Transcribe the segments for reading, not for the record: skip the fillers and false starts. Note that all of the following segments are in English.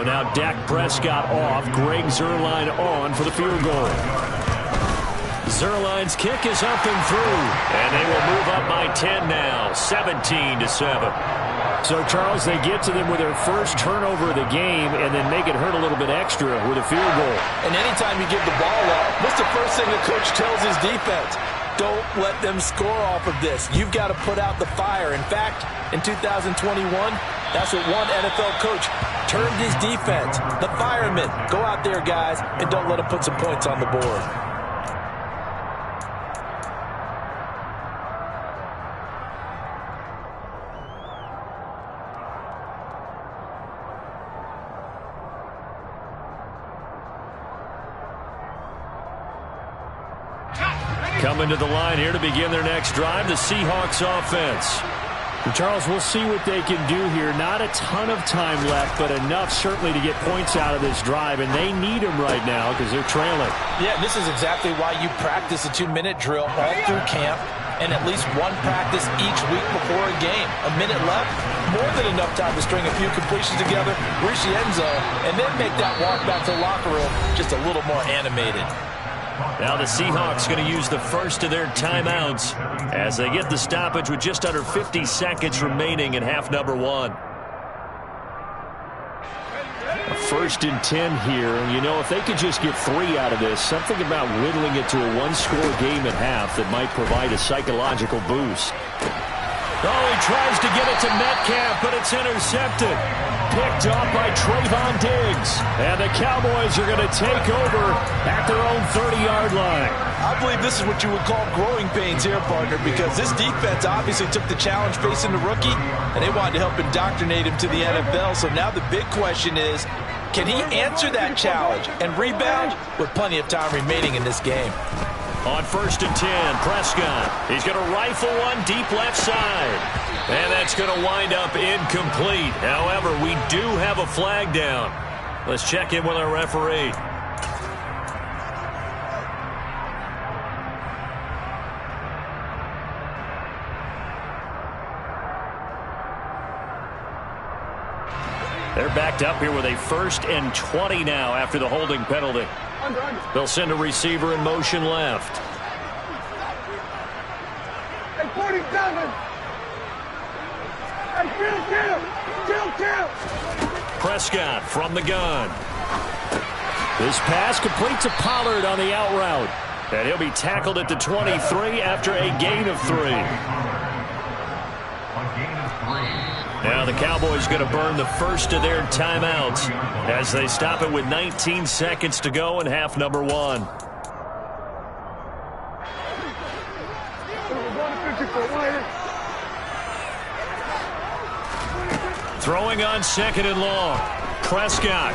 Now Dak Prescott off. Greg Zuerlein on for the field goal. Zuerlein's kick is up and through. And they will move up by 10 now, 17-7. So, Charles, they get to them with their first turnover of the game and then make it hurt a little bit extra with a field goal. And anytime you give the ball up, what's the first thing the coach tells his defense? Don't let them score off of this. You've got to put out the fire. In fact, in 2021, that's what one NFL coach termed his defense. The firemen. Go out there, guys, and don't let them put some points on the board. Coming to the line here to begin their next drive, the Seahawks offense. And Charles, we'll see what they can do here. Not a ton of time left, but enough certainly to get points out of this drive, and they need them right now because they're trailing. Yeah, this is exactly why you practice a 2-minute drill all through camp and at least one practice each week before a game. A minute left, more than enough time to string a few completions together, reach the end zone, and then make that walk back to the locker room just a little more animated. Now the Seahawks going to use the first of their timeouts as they get the stoppage with just under 50 seconds remaining in half number one. A 1st and 10 here. And, you know, if they could just get 3 out of this, something about whittling it to a one-score game at half that might provide a psychological boost. Oh, he tries to get it to Metcalf, but it's intercepted. Picked off by Trayvon Diggs. And the Cowboys are going to take over at their own 30-yard line. I believe this is what you would call growing pains here, partner, because this defense obviously took the challenge facing the rookie, and they wanted to help indoctrinate him to the NFL. So now the big question is, can he answer that challenge and rebound with plenty of time remaining in this game? On 1st and 10, Prescott. He's going to rifle one deep left side. And that's going to wind up incomplete. However, we do have a flag down. Let's check in with our referee. They're backed up here with a 1st and 20 now after the holding penalty. They'll send a receiver in motion left. Hey, 47. Hey, kill. Prescott from the gun. This pass complete to Pollard on the out route. And he'll be tackled at the 23 after a gain of 3. Now the Cowboys going to burn the first of their timeouts as they stop it with 19 seconds to go in half number one. Throwing on 2nd and long. Prescott.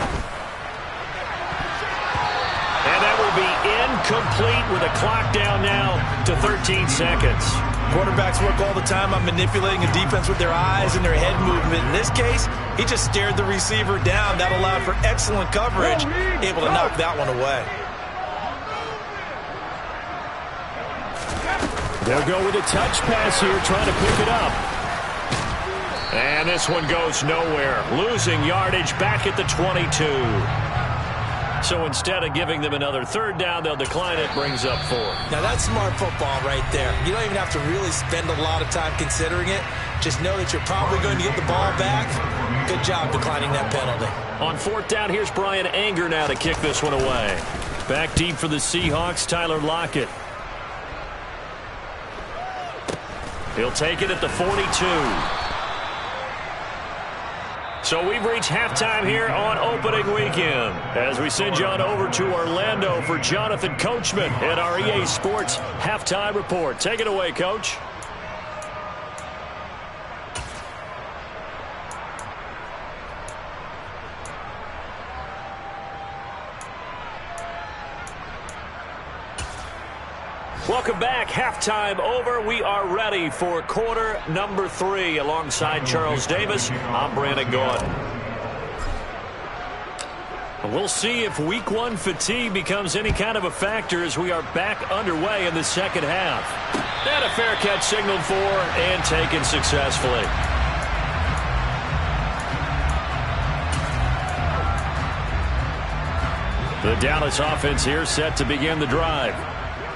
And that will be incomplete with a clock down now to 13 seconds. Quarterbacks work all the time on manipulating a defense with their eyes and their head movement. In this case, he just stared the receiver down. That allowed for excellent coverage, able to knock that one away. They'll go with a touch pass here, trying to pick it up. And this one goes nowhere. Losing yardage back at the 22. So instead of giving them another 3rd down, they'll decline it, brings up 4. Now that's smart football right there. You don't even have to really spend a lot of time considering it. Just know that you're probably going to get the ball back. Good job declining that penalty. On 4th down, here's Brian Anger now to kick this one away. Back deep for the Seahawks, Tyler Lockett. He'll take it at the 42. So we've reached halftime here on opening weekend as we send you on over to Orlando for Jonathan Coachman at our EA Sports Halftime Report. Take it away, Coach. Welcome back. Halftime over. We are ready for quarter number 3 alongside Charles Davis. I'm Brandon Gaudin. We'll see if week 1 fatigue becomes any kind of a factor as we are back underway in the second half. And a fair catch signaled for and taken successfully. The Dallas offense here set to begin the drive.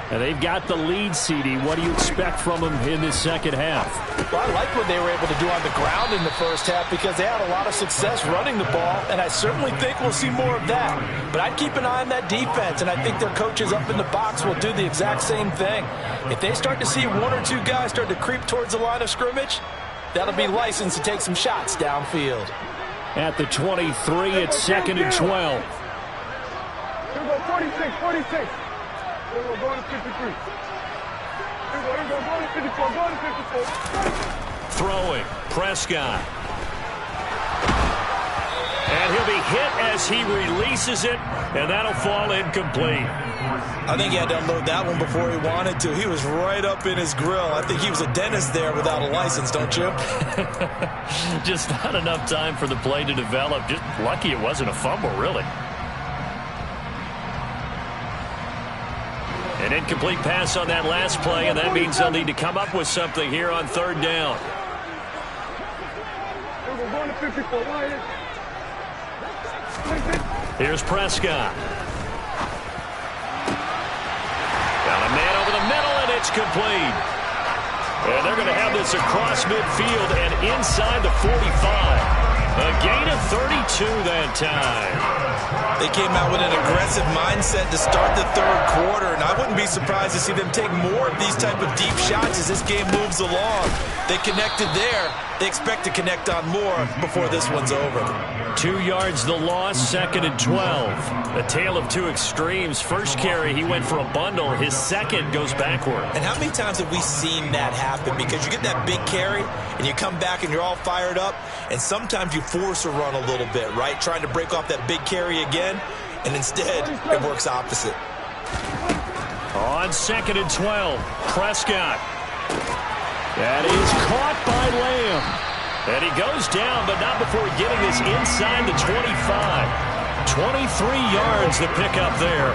And they've got the lead, CD. What do you expect from them in this second half? Well, I like what they were able to do on the ground in the first half because they had a lot of success running the ball, and I certainly think we'll see more of that. But I'd keep an eye on that defense, and I think their coaches up in the box will do the exact same thing. If they start to see one or two guys start to creep towards the line of scrimmage, that'll be licensed to take some shots downfield. At the 23, it's 2nd and 12. Here we go, 46, 46. Here we go, going to 53. Here we go, going to 54, going to 54. Throwing, Prescott. And he'll be hit as he releases it, and that'll fall incomplete. I think he had to unload that one before he wanted to. He was right up in his grill. I think he was a dentist there without a license, don't you? Just not enough time for the play to develop. Just lucky it wasn't a fumble, really. An incomplete pass on that last play, and that means they'll need to come up with something here on 3rd down. We're going to 54. Here's Prescott. Got a man over the middle, and it's complete. And they're going to have this across midfield and inside the 45. A gain of 32 that time. They came out with an aggressive mindset to start the 3rd quarter, and I wouldn't be surprised to see them take more of these type of deep shots as this game moves along. They connected there. They expect to connect on more before this one's over. 2 yards the loss, 2nd and 12. A tale of two extremes. First carry, he went for a bundle. His second goes backward. And how many times have we seen that happen? Because you get that big carry, and you come back and you're all fired up, and sometimes you force a run a little bit, right? Trying to break off that big carry again, and instead it works opposite. On 2nd and 12, Prescott. That is caught by Lamb. And he goes down, but not before getting this inside the 25. 23 yards the pickup there.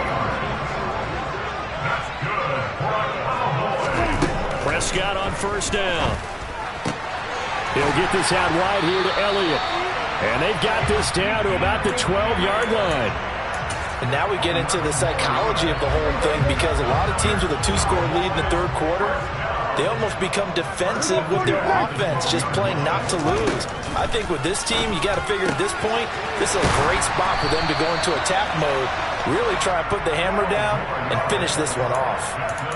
Prescott on 1st down. He'll get this out wide here to Elliott. And they've got this down to about the 12-yard line. And now we get into the psychology of the whole thing, because a lot of teams with a 2-score lead in the 3rd quarter, they almost become defensive with their offense, just playing not to lose. I think with this team, you got to figure at this point, this is a great spot for them to go into attack mode, really try and put the hammer down and finish this one off.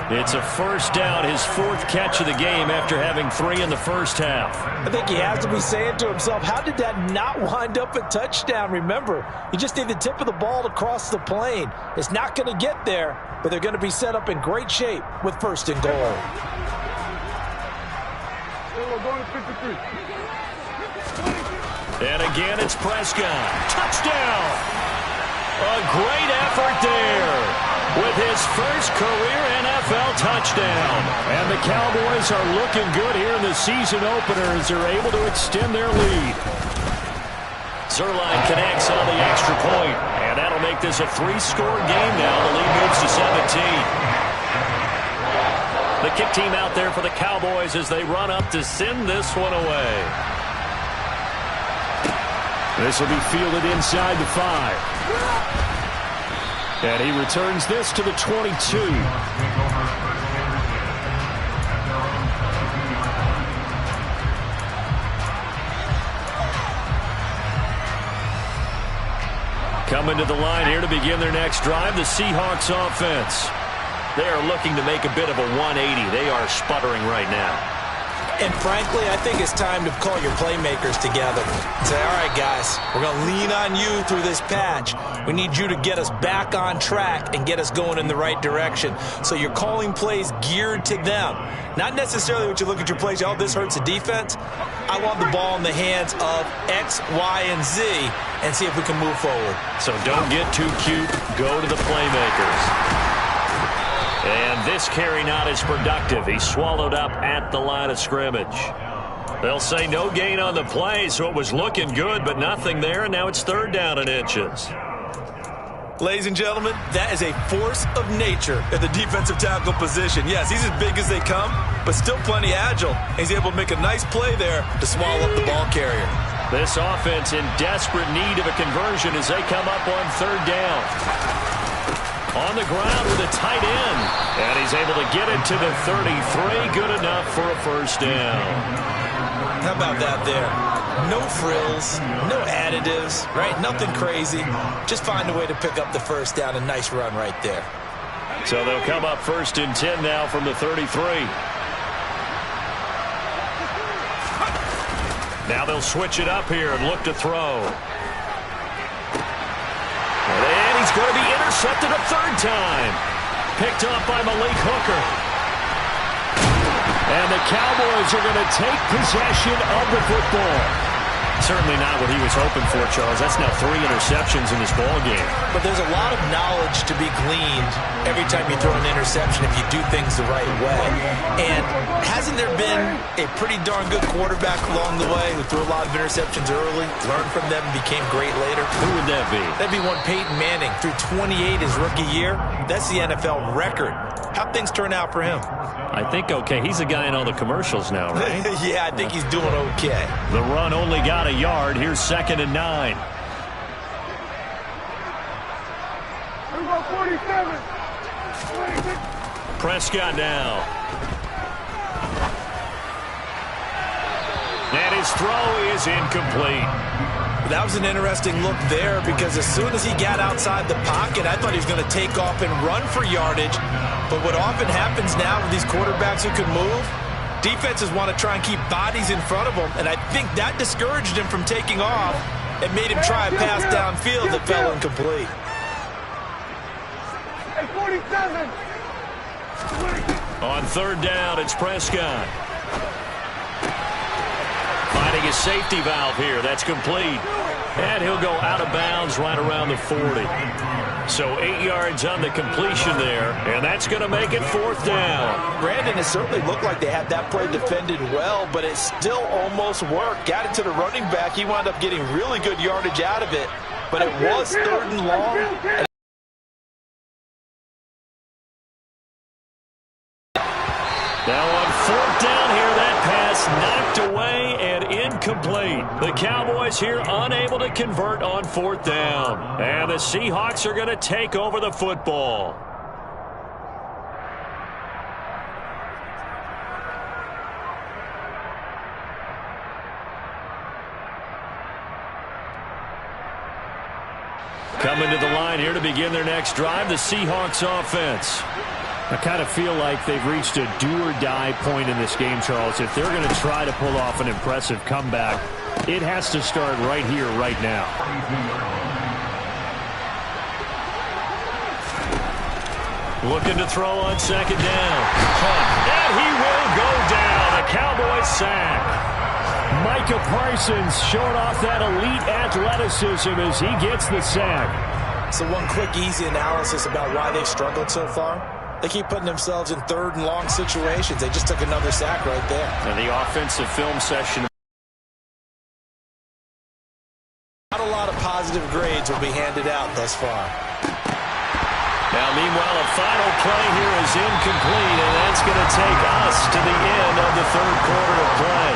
It's a 1st down, his 4th catch of the game after having 3 in the first half. I think he has to be saying to himself, how did that not wind up a touchdown? Remember, you just need the tip of the ball to cross the plane. It's not going to get there, but they're going to be set up in great shape with 1st and goal. We're going to 53. And again, it's Prescott. Touchdown! A great effort there with his first career NFL touchdown. And the Cowboys are looking good here in the season opener as they're able to extend their lead. Zuerlein connects on the extra point, and that'll make this a 3-score game now. The lead moves to 17. The kick team out there for the Cowboys as they run up to send this one away. This will be fielded inside the 5. And he returns this to the 22. Coming to the line here to begin their next drive, the Seahawks offense. They are looking to make a bit of a 180. They are sputtering right now. And frankly, I think it's time to call your playmakers together and say, all right, guys, we're going to lean on you through this patch. We need you to get us back on track and get us going in the right direction. So you're calling plays geared to them. Not necessarily what you look at your plays, oh, this hurts the defense. I want the ball in the hands of X, Y, and Z and see if we can move forward. So don't get too cute. Go to the playmakers. And this carry not as productive. He's swallowed up at the line of scrimmage. They'll say no gain on the play, so it was looking good, but nothing there, and now it's 3rd down and inches. Ladies and gentlemen, that is a force of nature at the defensive tackle position. Yes, he's as big as they come, but still plenty agile. He's able to make a nice play there to swallow up the ball carrier. This offense in desperate need of a conversion as they come up on 3rd down. On the ground with a tight end. And he's able to get it to the 33. Good enough for a first down. How about that there? No frills, no additives, right? Nothing crazy. Just find a way to pick up the first down. A nice run right there. So they'll come up 1st and 10 now from the 33. Now they'll switch it up here and look to throw. And he's going to be intercepted a 3rd time. Picked up by Malik Hooker. And the Cowboys are going to take possession of the football. Certainly not what he was hoping for, Charles. That's now 3 interceptions in this ball game. But there's a lot of knowledge to be gleaned every time you throw an interception if you do things the right way. And hasn't there been a pretty darn good quarterback along the way who threw a lot of interceptions early, learned from them, and became great later? Who would that be? That'd be one Peyton Manning. Threw 28 his rookie year. That's the NFL record. How'd things turn out for him? I think okay. He's the guy in all the commercials now, right? Yeah, I think he's doing okay. The run only got a yard. Here's 2nd and 9. Here we go, 47. 26. Prescott now. And his throw is incomplete. That was an interesting look there because as soon as he got outside the pocket, I thought he was going to take off and run for yardage. But what often happens now with these quarterbacks who can move, defenses want to try and keep bodies in front of them, and I think that discouraged him from taking off and made him try a pass downfield that fell incomplete. Hey, 47. On 3rd down, it's Prescott. Finding a safety valve here. That's complete. And he'll go out of bounds right around the 40. So 8 yards on the completion there, and that's going to make it 4th down. Brandon, it certainly looked like they had that play defended well, but it still almost worked. Got it to the running back. He wound up getting really good yardage out of it, but it was 3rd and long. Now on 4th down here, that pass knocked away and incomplete. The Cowboys here unable to convert on 4th down. And the Seahawks are going to take over the football. Coming to the line here to begin their next drive, the Seahawks offense. I kind of feel like they've reached a do-or-die point in this game, Charles. If they're going to try to pull off an impressive comeback, it has to start right here, right now. Looking to throw on 2nd down. And he will go down. A Cowboys sack. Micah Parsons showing off that elite athleticism as he gets the sack. So one quick, easy analysis about why they've struggled so far. They keep putting themselves in 3rd and long situations. They just took another sack right there. And the offensive film session. Not a lot of positive grades will be handed out thus far. Now, meanwhile, a final play here is incomplete, and that's going to take us to the end of the 3rd quarter of play.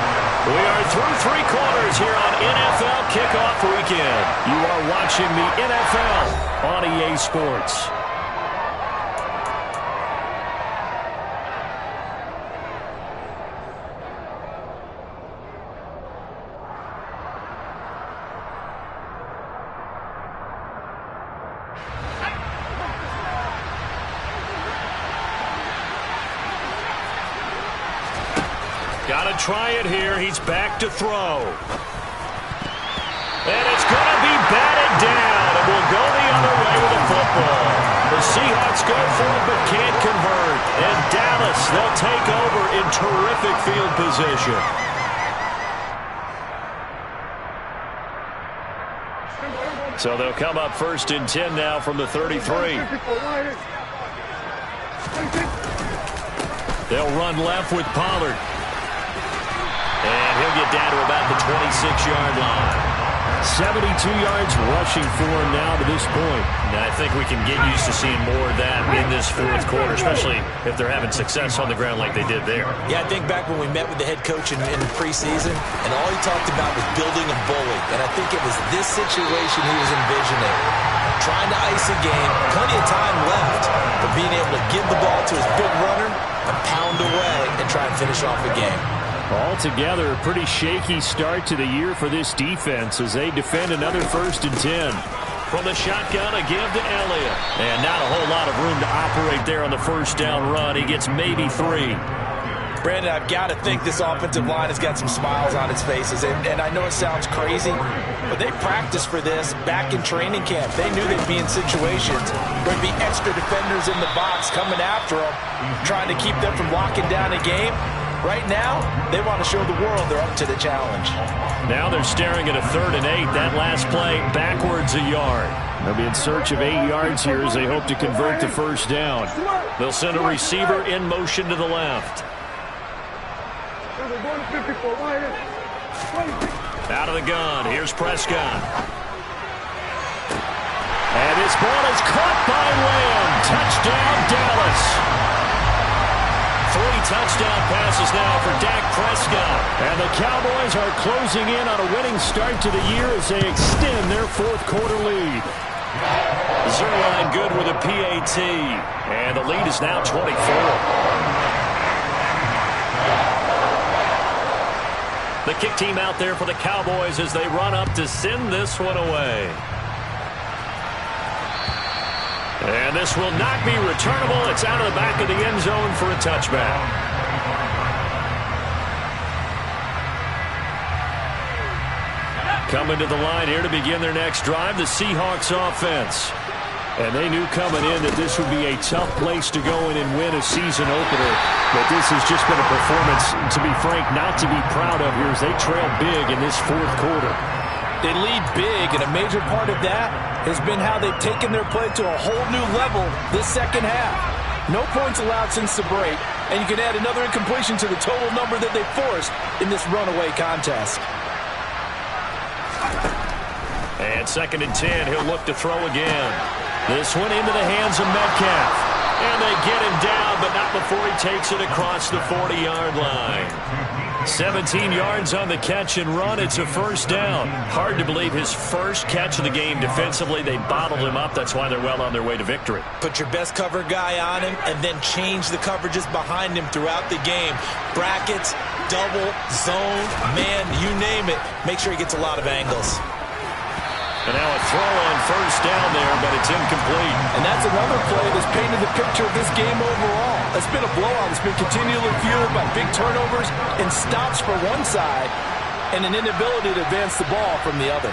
We are through 3 quarters here on NFL Kickoff Weekend. You are watching the NFL on EA Sports. Got to try it here. He's back to throw. And it's going to be batted down. And we'll go the other way with the football. The Seahawks go for it but can't convert. And Dallas, they'll take over in terrific field position. So they'll come up 1st and 10 now from the 33. They'll run left with Pollard. And he'll get down to about the 26-yard line. 72 yards rushing for him now to this point. And I think we can get used to seeing more of that in this 4th quarter, especially if they're having success on the ground like they did there. Yeah, I think back when we met with the head coach in the preseason, and all he talked about was building a bully. And I think it was this situation he was envisioning. Trying to ice a game, plenty of time left. of being able to give the ball to his big runner and pound away and try and finish off the game. Altogether, a pretty shaky start to the year for this defense as they defend another 1st and 10. From the shotgun, a give to Elliott. And not a whole lot of room to operate there on the 1st down run. He gets maybe 3. Brandon, I've got to think this offensive line has got some smiles on its faces. And I know it sounds crazy, but they practiced for this back in training camp. They knew they'd be in situations where there'd be extra defenders in the box coming after them, trying to keep them from locking down a game. Right now, they want to show the world they're up to the challenge. Now they're staring at a 3rd and 8. That last play, backwards a yard. They'll be in search of 8 yards here as they hope to convert the 1st down. They'll send a receiver in motion to the left. Out of the gun, here's Prescott. And this ball is caught by Lamb. Touchdown, Dallas. 3 touchdown passes now for Dak Prescott. And the Cowboys are closing in on a winning start to the year as they extend their 4th quarter lead. Zerline good with a PAT. And the lead is now 24. The kick team out there for the Cowboys as they run up to send this one away. And this will not be returnable. It's out of the back of the end zone for a touchback. Coming to the line here to begin their next drive, the Seahawks offense. And they knew coming in that this would be a tough place to go in and win a season opener. But this has just been a performance, to be frank, not to be proud of here as they trail big in this 4th quarter. They lead big, and a major part of that has been how they've taken their play to a whole new level this 2nd half. No points allowed since the break, and you can add another incompletion to the total number that they forced in this runaway contest. And 2nd and 10, he'll look to throw again. This one into the hands of Metcalf. And they get him down, but not before he takes it across the 40-yard line. 17 yards on the catch and run. It's a 1st down. Hard to believe his first catch of the game defensively. They bottled him up. That's why they're well on their way to victory. Put your best cover guy on him and then change the coverages behind him throughout the game. Brackets, double, zone, man, you name it. Make sure he gets a lot of angles. And now a throw on 1st down there, but it's incomplete. And that's another play that's painted the picture of this game overall. It's been a blowout. It's been continually fueled by big turnovers and stops for one side and an inability to advance the ball from the other.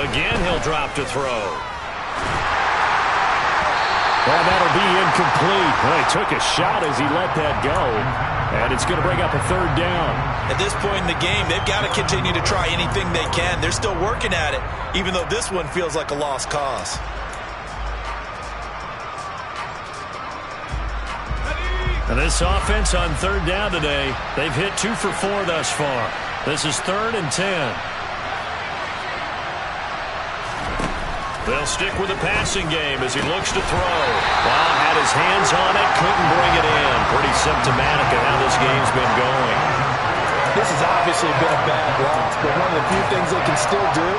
Again, he'll drop to throw. Well, that'll be incomplete. Well, he took a shot as he let that go. And it's going to bring up a 3rd down. At this point in the game, they've got to continue to try anything they can. They're still working at it, even though this one feels like a lost cause. And this offense on 3rd down today, they've hit 2 for 4 thus far. This is 3rd and 10. They'll stick with the passing game as he looks to throw. Wow, had his hands on it, couldn't bring it in. Pretty symptomatic of how this game's been going. This has obviously been a bad loss, but one of the few things they can still do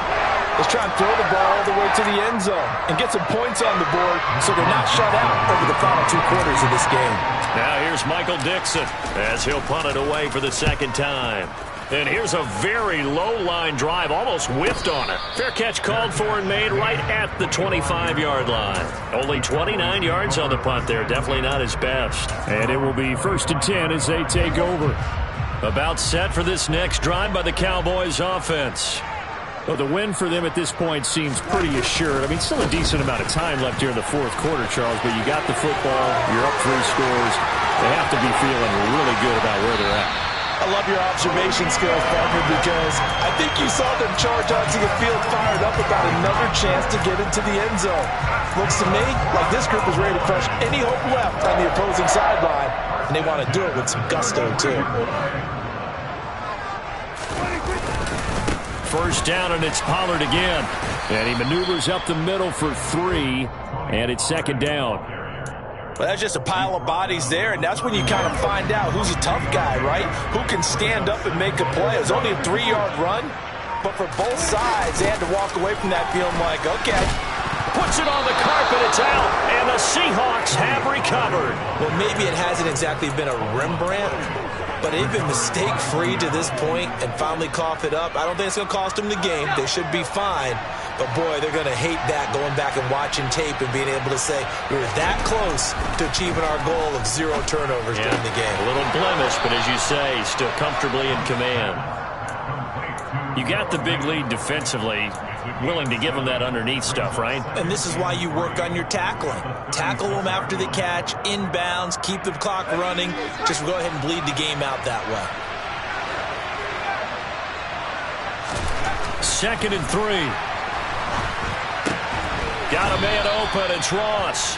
is try and throw the ball all the way to the end zone and get some points on the board so they're not shut out over the final 2 quarters of this game. Now here's Michael Dixon as he'll punt it away for the 2nd time. And here's a very low-line drive, almost whiffed on it. Fair catch called for and made right at the 25-yard line. Only 29 yards on the punt there, definitely not his best. And it will be 1st and 10 as they take over. About set for this next drive by the Cowboys offense. Well, the win for them at this point seems pretty assured. I mean, still a decent amount of time left here in the 4th quarter, Charles, but you got the football, you're up 3 scores. They have to be feeling really good about where they're at. I love your observation skills, partner, because I think you saw them charge onto the field fired up about another chance to get into the end zone. Looks to me like this group is ready to crush any hope left on the opposing sideline, and they want to do it with some gusto, too. 1st down, and it's Pollard again. And he maneuvers up the middle for 3, and it's 2nd down. Well, that's just a pile of bodies there, and that's when you kind of find out who's a tough guy, right? Who can stand up and make a play. It was only a 3-yard run, but for both sides, they had to walk away from that feeling like, okay, puts it on the carpet. It's out, and the Seahawks have recovered. Well, maybe it hasn't exactly been a Rembrandt, but they've been mistake-free to this point and finally cough it up. I don't think it's going to cost them the game. They should be fine. But, boy, they're going to hate that, going back and watching tape and being able to say we were that close to achieving our goal of 0 turnovers during the game. A little blemish, but as you say, still comfortably in command. You got the big lead defensively, willing to give them that underneath stuff, right? And this is why you work on your tackling. Tackle them after the catch, inbounds, keep the clock running. Just go ahead and bleed the game out that way. 2nd and 3. Got a man open. It's Ross.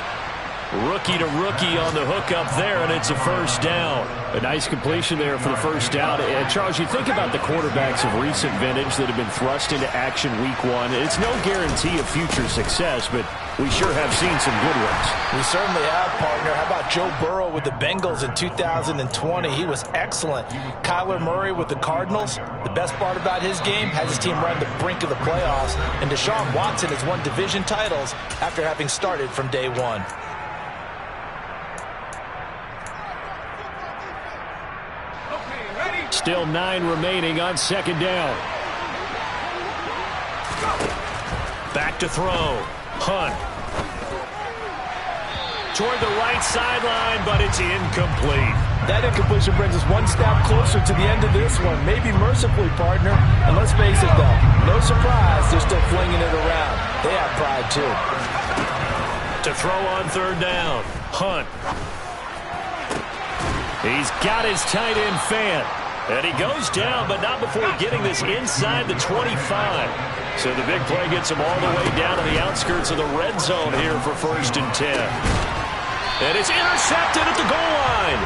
Rookie to rookie on the hook up there, and it's a first down. A nice completion there for the first down. And Charles, you think about the quarterbacks of recent vintage that have been thrust into action week 1. It's no guarantee of future success, but we sure have seen some good ones. We certainly have, partner. How about Joe Burrow with the Bengals in 2020? He was excellent. Kyler Murray with the Cardinals. The best part about his game, has his team right on the brink of the playoffs. And Deshaun Watson has won division titles after having started from day 1. Still 9 remaining on 2nd down. Back to throw. Hunt. Toward the right sideline, but it's incomplete. That incompletion brings us one step closer to the end of this one. Maybe mercifully, partner. And let's face it, though, no surprise, they're still flinging it around. They have pride, too. To throw on 3rd down. Hunt. He's got his tight end fan. And he goes down, but not before getting this inside the 25. So the big play gets him all the way down to the outskirts of the red zone here for 1st and 10. And it's intercepted at the goal line.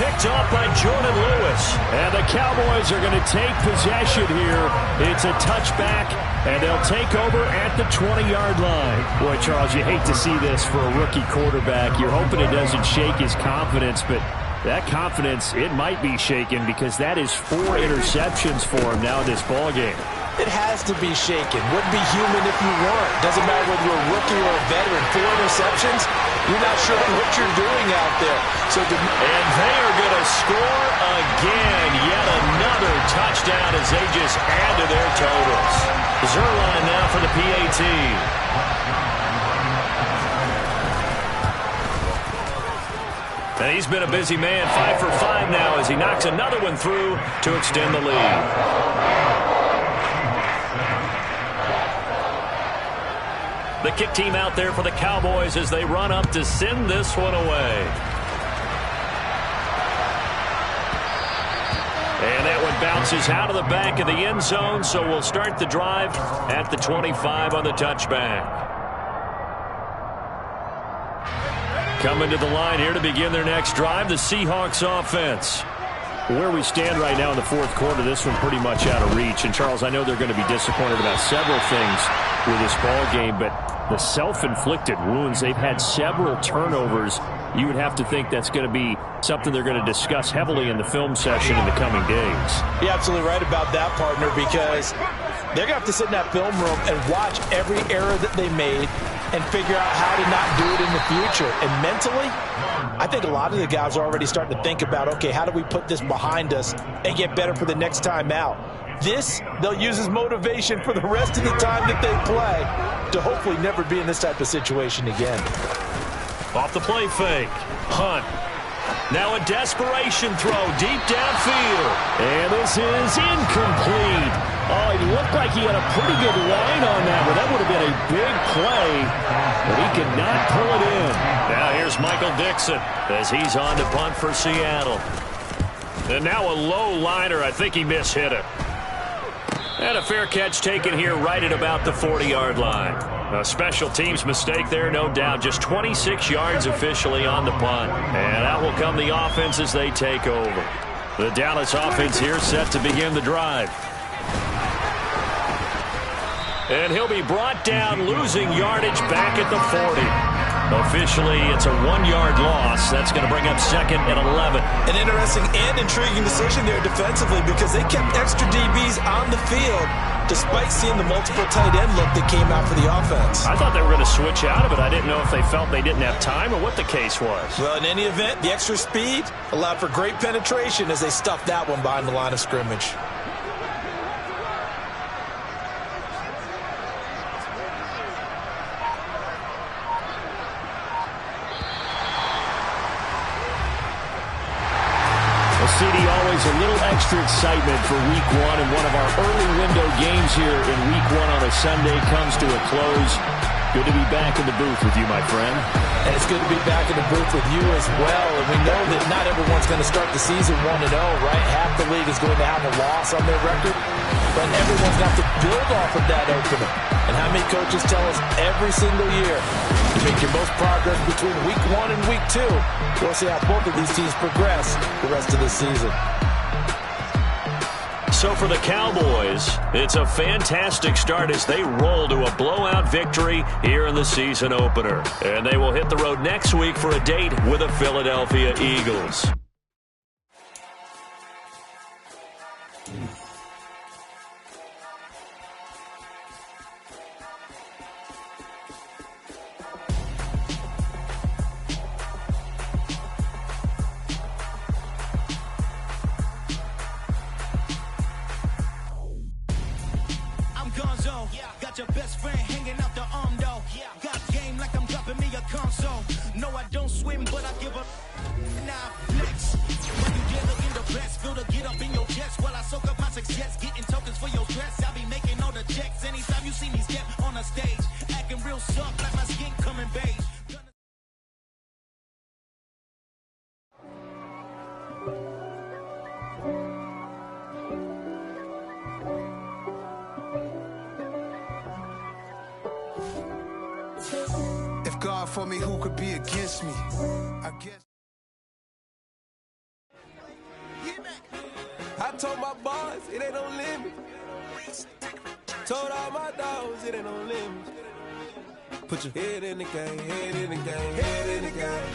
Picked off by Jordan Lewis. And the Cowboys are going to take possession here. It's a touchback, and they'll take over at the 20-yard line. Boy, Charles, you hate to see this for a rookie quarterback. You're hoping it doesn't shake his confidence, but that confidence, it might be shaken because that is 4 interceptions for him now in this ballgame. It has to be shaken. Wouldn't be human if you weren't. Doesn't matter whether you're a rookie or a veteran. 4 interceptions, you're not sure what you're doing out there. And they are going to score again. Yet another touchdown as they just add to their totals. Zuerlein now for the PAT. And he's been a busy man, 5 for 5 now as he knocks another one through to extend the lead. The kick team out there for the Cowboys as they run up to send this one away. And that one bounces out of the back of the end zone, so we'll start the drive at the 25 on the touchback. Coming to the line here to begin their next drive, the Seahawks offense. Where we stand right now in the 4th quarter, this one pretty much out of reach. And, Charles, I know they're going to be disappointed about several things with this ball game, but the self-inflicted wounds, they've had several turnovers. You would have to think that's going to be something they're going to discuss heavily in the film session in the coming days. You're absolutely right about that, partner, because they're going to have to sit in that film room and watch every error that they made and figure out how to not do it in the future. And mentally, I think a lot of the guys are already starting to think about, okay, how do we put this behind us and get better for the next time out? This, they'll use as motivation for the rest of the time that they play to hopefully never be in this type of situation again. Off the play fake. Hunt. Now a desperation throw deep downfield. And this is incomplete. Oh, it looked like he had a pretty good line on that, but that would have been a big play. But he could not pull it in. Now here's Michael Dixon as he's on to punt for Seattle. And now a low liner. I think he mishit it. And a fair catch taken here right at about the 40-yard line. A special teams mistake there, no doubt. Just 26 yards officially on the punt. And out will come the offense as they take over. The Dallas offense here set to begin the drive. And he'll be brought down, losing yardage back at the 40. Officially, it's a 1-yard loss. That's going to bring up 2nd and 11. An interesting and intriguing decision there defensively because they kept extra DBs on the field despite seeing the multiple tight end look that came out for the offense. I thought they were going to switch out of it. I didn't know if they felt they didn't have time or what the case was. Well, in any event, the extra speed allowed for great penetration as they stuffed that one behind the line of scrimmage. CD, always a little extra excitement for Week 1, and one of our early window games here in Week 1 on a Sunday comes to a close. Good to be back in the booth with you, my friend. And it's good to be back in the booth with you as well. And we know that not everyone's going to start the season 1-0, right? Half the league is going to have a loss on their record. But everyone's got to build off of that opener. And how many coaches tell us every single year, you make your most progress between Week 1 and Week 2. We'll see how both of these teams progress the rest of the season. So for the Cowboys, it's a fantastic start as they roll to a blowout victory here in the season opener. And they will hit the road next week for a date with the Philadelphia Eagles. Got your best friend hanging out the arm though. Got game like I'm dropping me a console. No, I don't swim, but I give a flex. When you get in the best, feel the get up in your chest while I soak up my success, getting tokens for your stress. I be making all the checks anytime you see me step on a stage, acting real soft like my skin coming beige. God for me, who could be against me? I guess. I told my boss, it ain't no limit. Told all my dogs, it ain't no limit. Put your head in the game, head in the game, head in the game.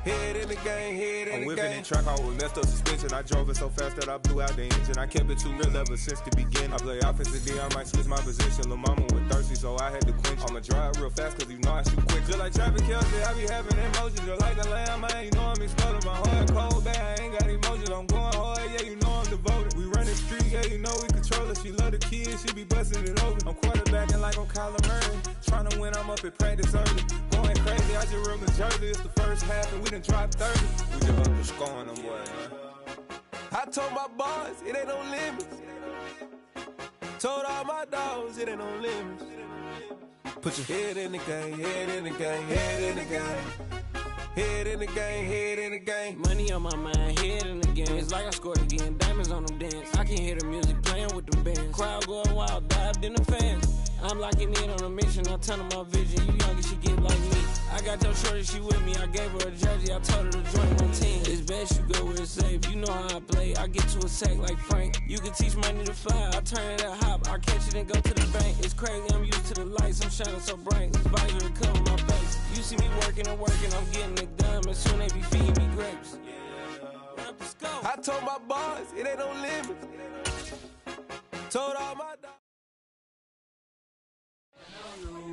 Head in the game, head in the game. I'm whipping in track, I was messed up suspension. I drove it so fast that I blew out the engine. I kept it too real ever since the beginning. I play offensive D, I might switch my position. Lil' mama was thirsty, so I had to quench. I'ma drive real fast, cause you know I shoot quick. Just like Travis Kelce, I be having emotions. Just like a lamb, man, you know I'm exploding. My heart cold, bad, I ain't got emotions. I'm going hard, yeah, you know I'm devoted. We run the street, yeah, you know we control it. She love the kids, she be busting it over. I'm quarterbacking like I'm Kyler Murray. Trying to win, I'm up at practice early. Going crazy, I just real Jersey. It's the first half, and we done dropped 30. We just underscoring them, boy, man. I told my boss, it ain't no limits. Told all my dogs, it ain't no limits. Put your head in the game, head in the game, head in the game. Head in the game, head in the game. Money on my mind, head in the game. It's like I scored again, diamonds on them dance. I can hear the music playing with them bands. Crowd going wild, dived in the fans. I'm locking in on a mission, I tell her my vision. You young and she get like me. I got your shorty, she with me. I gave her a jersey, I told her to join my team. It's best you go where it's safe. You know how I play. I get to a sack like Frank. You can teach money to fly. I turn it at hop. I catch it and go to the bank. It's crazy, I'm used to the lights. I'm shining so bright. This visor cover my face. You see me working and working. I'm getting it done. And soon they be feeding me grapes. I told my boss, it ain't no limits. Told all my dogs.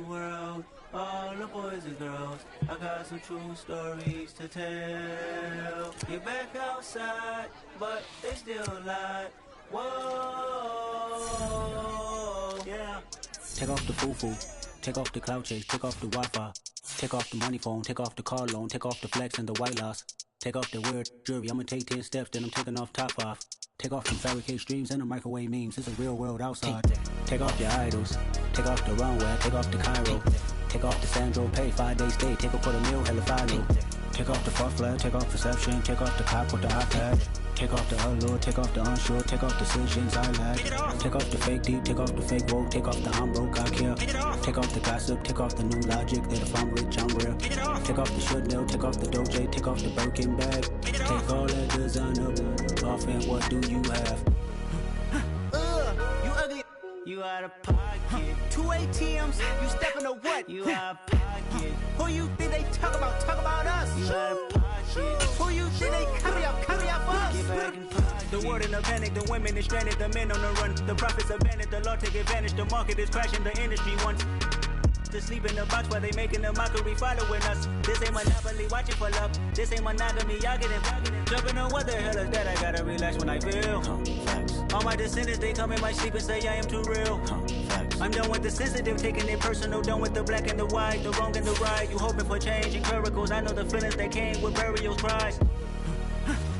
World, all the boys and girls, I got some true stories to tell. Get back outside, but they still lie. Whoa, yeah. Take off the foo-foo, take off the cloud chase, take off the Wi-Fi, take off the money phone, take off the car loan, take off the flex and the white loss, take off the weird jewelry. I'ma take 10 steps, then I'm taking off top 5. Take off the fabricate streams and the microwave memes. It's a real world outside. Take off your idols. Take off the runway. Take off the Cairo. Take off the Sandro Pay. 5-day stay. Take a quarter meal. Hella follow. Take off the fuck flag. Take off perception. Take off the cop with the iPad. Take off the allure. Take off the unsure. Take off decisions I lack. Take off the fake deep. Take off the fake woke. Take off the I'm broke. I care. Take off the gossip. Take off the new logic that if I'm rich, I'm real. Take off the Chanel. Take off the Doja. Take off the Birkin bag. Take all that designer off and what do you have? You ugly. You out of pocket. 2 ATMs, you stepping to what? You out of pocket. Who you think they talk about? Talk about us. You out of pocket. Who you think they carry up for us? Get back in pocket. The world in a panic, the women is stranded, the men on the run. The profits abandoned, the law take advantage. The market is crashing, the industry wants to sleep in the box while they making a mockery following us. This ain't monopoly, watching for love. This ain't monogamy, y'all getting jumping on what the hell is that? I gotta relax when I feel. All my descendants, they come in my sleep and say I am too real. I'm done with the sensitive, taking it personal. Done with the black and the white, the wrong and the right. You hoping for change and miracles. I know the feelings that came with burial cries.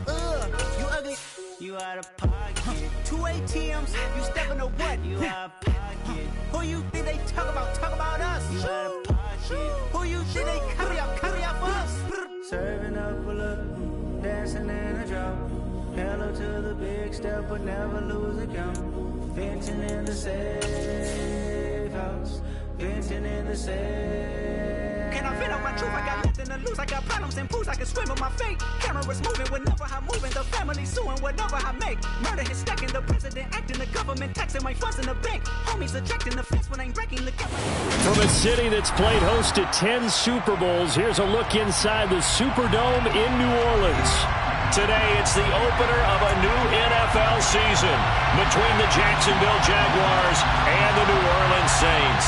You ugly. You out of pocket. 2 ATMs, you stepping to what? You out of pocket. Who you think they talk about? Talk about us. You out of pocket. Who you think they carry up for us? Serving up a look, dancing in a drop. Hello to the big step, but never lose a count. Venting in the safe house. Venting in the safe. Can I vent out my truth? I got nothing to lose. I got problems and pools. I can swim with my fate. Cameras moving whenever I'm moving. The family suing whatever I make. Murder is stacking. The president acting. The government taxing my funds in the bank. Homies ejecting the fence when I'm breaking the gap. From a city that's played host to 10 Super Bowls, here's a look inside the Superdome in New Orleans. Today, it's the opener of a new NFL season between the Jacksonville Jaguars and the New Orleans Saints.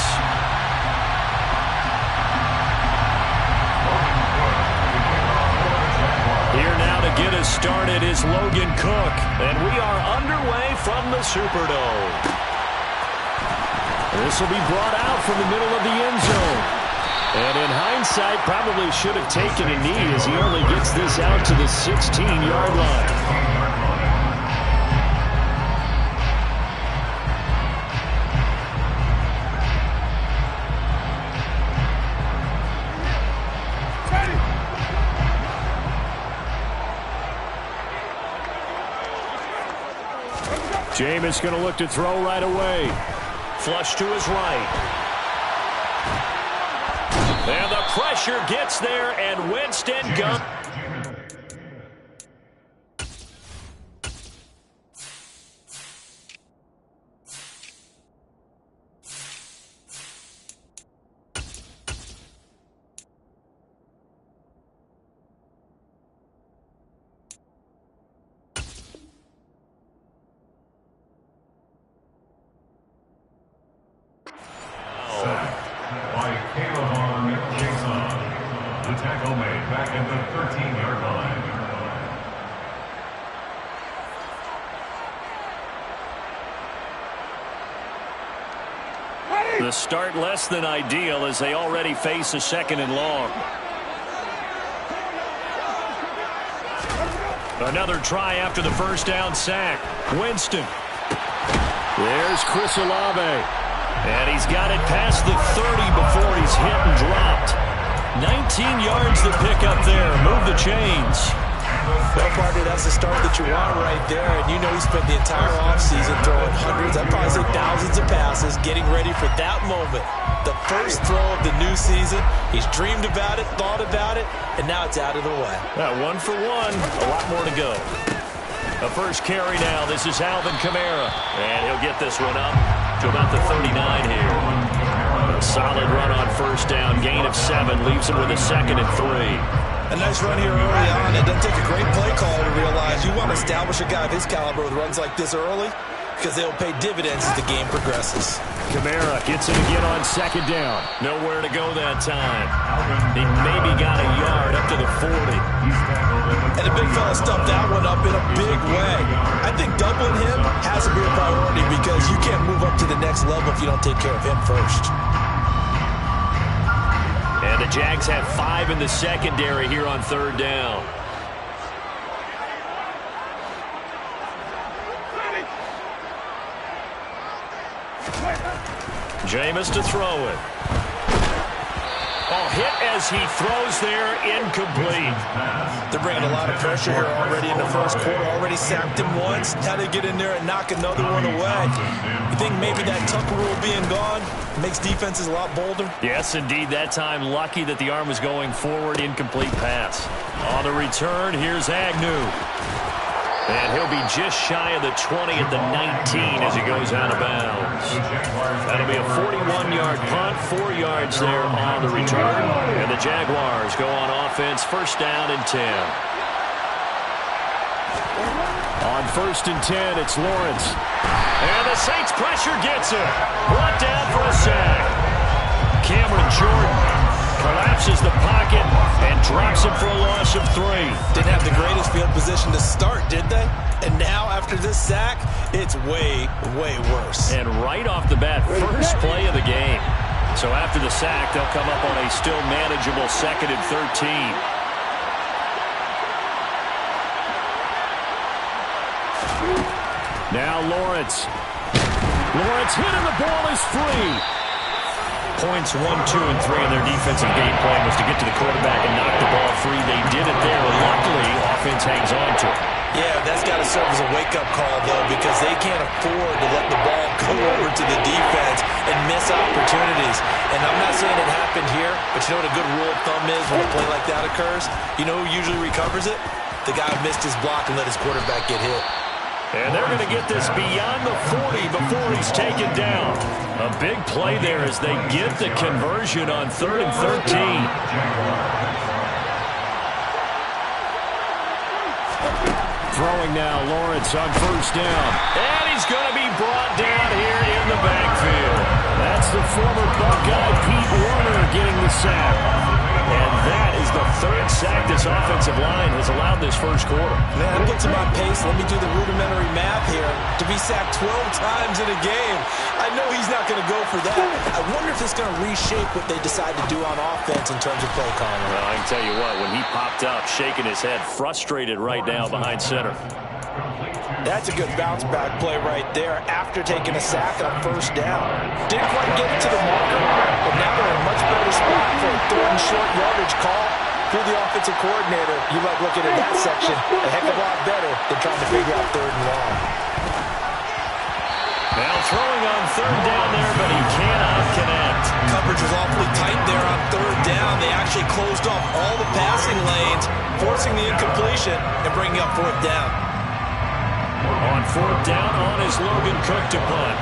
Here now to get us started is Logan Cook, and we are underway from the Superdome. This will be brought out from the middle of the end zone. And in hindsight, probably should have taken a knee as he only gets this out to the 16-yard line. Jameis going to look to throw right away. Flush to his right. And the pressure gets there, and Winston goes. The start less than ideal as they already face a 2nd and long. Another try after the first down sack. Winston. There's Chris Olave. And he's got it past the 30 before he's hit and dropped. 19 yards to pick up there. Move the chains. Well, partner, that's the start that you want right there. And you know he spent the entire offseason throwing hundreds, I'd probably say thousands of passes, getting ready for that moment. The first throw of the new season. He's dreamed about it, thought about it, and now it's out of the way. 1 for 1. A lot more to go. The first carry now. This is Alvin Kamara. And he'll get this one up to about the 39 here. A solid run on first down. Gain of 7. Leaves him with a 2nd and 3. A nice run here early on. It doesn't take a great play caller to realize you want to establish a guy of his caliber with runs like this early because they'll pay dividends as the game progresses. Kamara gets it again on 2nd down. Nowhere to go that time. He maybe got a yard up to the 40. And the big fella stuffed that one up in a big way. I think doubling him has to be a priority because you can't move up to the next level if you don't take care of him first. And the Jags have 5 in the secondary here on 3rd down. Jameis to throw it. Oh, hit as he throws there, incomplete. They're bringing a lot of pressure here already in the first quarter. Already sacked him once. How to get in there and knock another one away. You think maybe that Tucker rule being gone makes defenses a lot bolder? Yes, indeed. That time, lucky that the arm was going forward. Incomplete pass. On the return, here's Agnew. And he'll be just shy of the 20 at the 19 as he goes out of bounds. That'll be a 41-yard punt, 4 yards there on the return. And the Jaguars go on offense, first down and 10. On first and 10, it's Lawrence. And the Saints pressure gets him. Brought down for a sack. Cameron Jordan collapses the pocket and drops him for a loss of 3. Didn't have the greatest field position to start, did they? And now, after this sack, it's way, way worse. And right off the bat, first play of the game. So after the sack, they'll come up on a still manageable 2nd and 13. Now Lawrence. Lawrence hit and the ball is free. Points 1, 2, and 3 in their defensive game plan was to get to the quarterback and knock the ball free. They did it there. Luckily, offense hangs on to it. Yeah, that's got to serve as a wake-up call, though, because they can't afford to let the ball go over to the defense and miss opportunities. And I'm not saying it happened here, but you know what a good rule of thumb is when a play like that occurs? You know who usually recovers it? The guy who missed his block and let his quarterback get hit. And they're going to get this beyond the 40 before he's taken down. A big play there as they get the conversion on 3rd and 13. Throwing now, Lawrence on first down. And he's going to be brought down here in the backfield. That's the former Buckeye Pete Werner getting the sack. And that is the 3rd sack this offensive line has allowed this first quarter. Man, I'm getting to my pace. Let me do the rudimentary math here. To be sacked 12 times in a game, I know he's not going to go for that. I wonder if it's going to reshape what they decide to do on offense in terms of play calling. Well, I can tell you what, when he popped up, shaking his head, frustrated right now behind center. That's a good bounce-back play right there after taking a sack on first down. Didn't quite get it to the marker, but now they're in a much better spot for a 3rd and short yardage call. Through the offensive coordinator, you like looking at that section a heck of a lot better than trying to figure out 3rd and long. Now throwing on 3rd down there, but he cannot connect. Coverage was awfully tight there on 3rd down. They actually closed off all the passing lanes, forcing the incompletion and bringing up 4th down. On 4th down, on is Logan Cook to punt.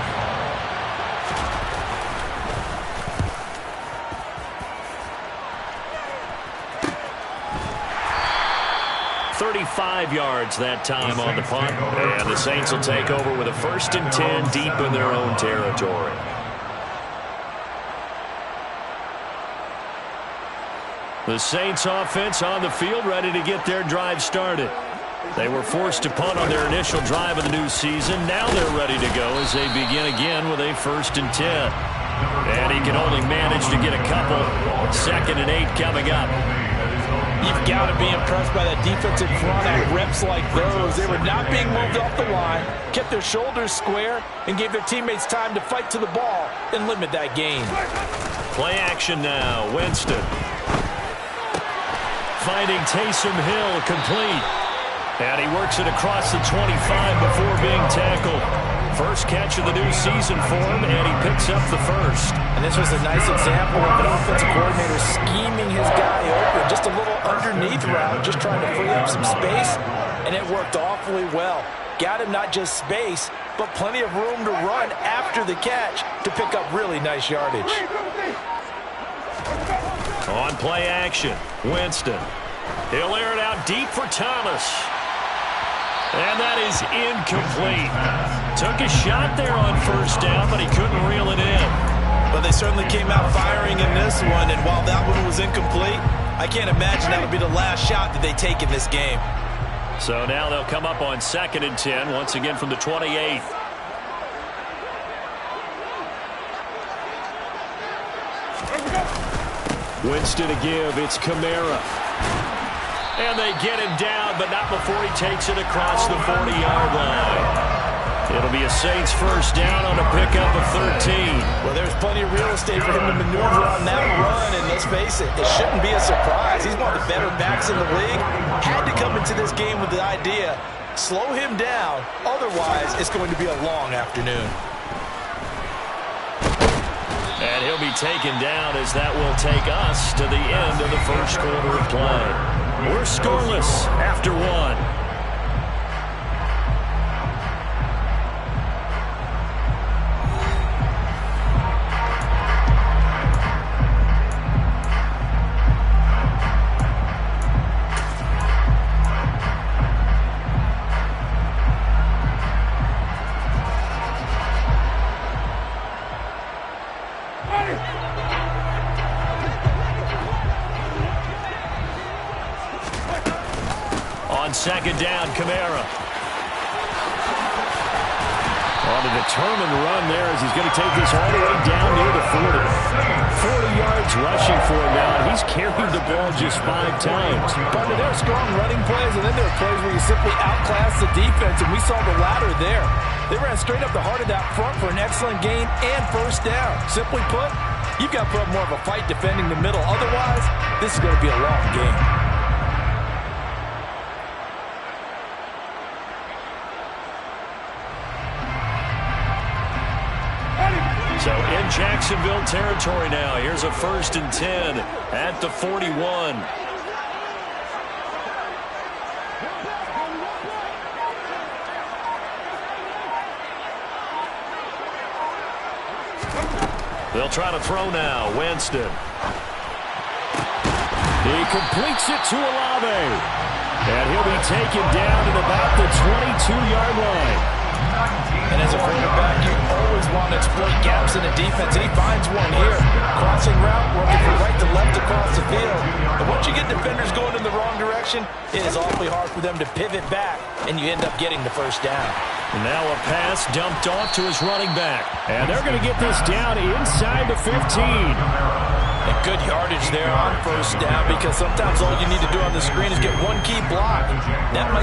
"35 yards that time on the punt. And the Saints will take over with a 1st and 10 deep in their own territory. The Saints offense on the field, ready to get their drive started. They were forced to punt on their initial drive of the new season. Now they're ready to go as they begin again with a 1st and 10. And he can only manage to get a couple. 2nd and 8 coming up. You've got to be impressed by that defensive front at reps like those. They were not being moved off the line, kept their shoulders square, and gave their teammates time to fight to the ball and limit that gain. Play action now. Winston. Finding Taysom Hill complete. And he works it across the 25 before being tackled. First catch of the new season for him, and he picks up the 1st. And this was a nice example of an offensive coordinator scheming his guy open. Just a little underneath route, just trying to free up some space, and it worked awfully well. Got him not just space, but plenty of room to run after the catch to pick up really nice yardage. On play action, Winston. He'll air it out deep for Thomas. And that is incomplete. Took a shot there on first down, but he couldn't reel it in. But they certainly came out firing in this one, and while that one was incomplete, I can't imagine that'll be the last shot that they take in this game. So now they'll come up on 2nd and 10, once again from the 28. Winston to give, it's Kamara. And they get him down, but not before he takes it across the 40-yard line. It'll be a Saints first down on a pickup of 13. Well, there's plenty of real estate for him to maneuver on that run, and let's face it, it shouldn't be a surprise. He's one of the better backs in the league. Had to come into this game with the idea, slow him down, otherwise it's going to be a long afternoon. And he'll be taken down as that will take us to the end of the first quarter of play. We're scoreless after 1. On second down, Kamara. On a determined run there as he's going to take this all the way down near the 40. 40 yards rushing for him now, and he's carried the ball just 5 times. But there are strong running plays, and then there are plays where you simply outclass the defense, and we saw the latter there. They ran straight up the heart of that front for an excellent gain and first down. Simply put, you've got to put up more of a fight defending the middle. Otherwise, this is going to be a long game. So in Jacksonville territory now. Here's a 1st and 10 at the 41. They'll try to throw now. Winston. He completes it to Olave. And he'll be taken down at about the 22-yard line. And as a quarterback, you always want to exploit gaps in the defense, and he finds one here. Crossing route, working from right to left across the field. And once you get defenders going in the wrong direction, it is awfully hard for them to pivot back, and you end up getting the first down. And now a pass dumped off to his running back. And they're going to get this down inside the 15. And good yardage there on first down, because sometimes all you need to do on the screen is get one key block. That might